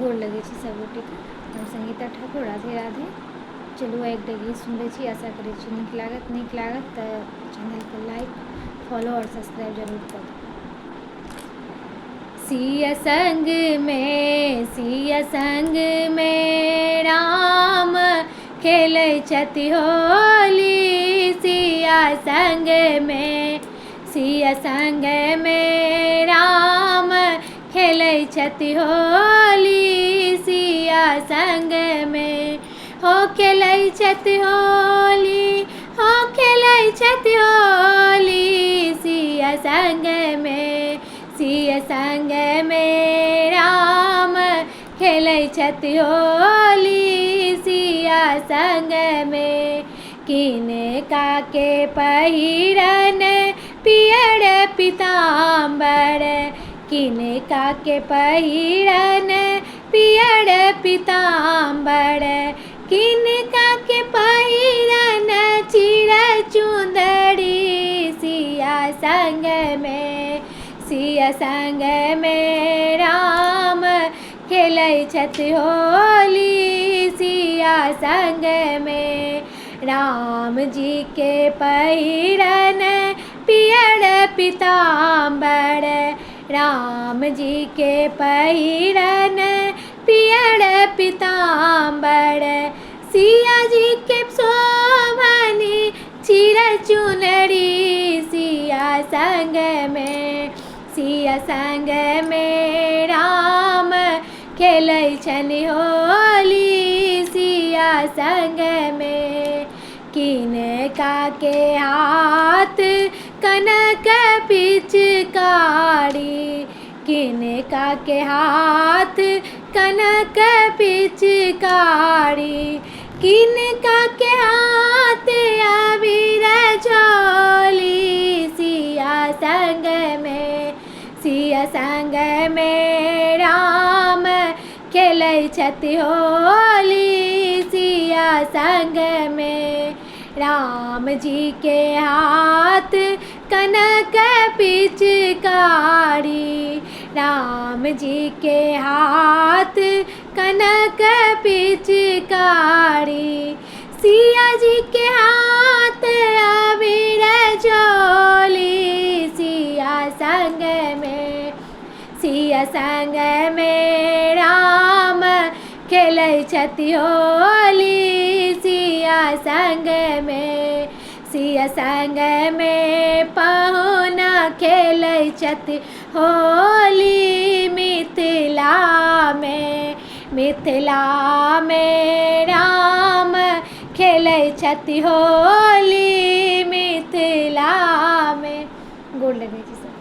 गोर लगे छी सब गोटे के। हम संगीता ठाकुर, राधे राधे। चलू एकटा गीत सुनबे छी, आशा करे छी नीक लागत तो चैनल के लाइक फॉलो और सब्सक्राइब जरूर कर देबै। सिया संग में राम खेलै छथि होली। सिया संग में राम खेलै छथि होली। सिया संग में हो खेलै छथि होली, हो खेलै छथि होली। सिया संग में राम खेलै छथि होली। सिया संग में किनका के पहिरन पियर पीताम्बर, किनका के पहिरन पियर पीताम्बर, किनका के पहिरन चिरै चुंदरी। सिया संग में राम खेलै छथि होली। सिया संग में राम जी के पहिरन पियर पीताम्बर, राम जी के पहिरन पियर पीताम्बर। सिया जी के शोभनी चिरै चुनरी। सिया संग में राम खेलै छनि होली। सिया संग में किनका के हाथ कनक पिचकारी, किनका के हाथ कनक पिचकारी, किनका के हाथ अबीर झोली। सिया संग में राम खेलै छथि होली। सिया संग में राम जी के हाथ कनक पिचकारी, राम जी के हाथ कनक पिचकारी। सिया जी के हाथ अबीर झोली। सिया संग में राम खेलै छथि होली। सिया संग में पहुना खेलै छथि होली। मिथिला में राम खेलै छथि होली। मिथिला में गोर लगै छी सब।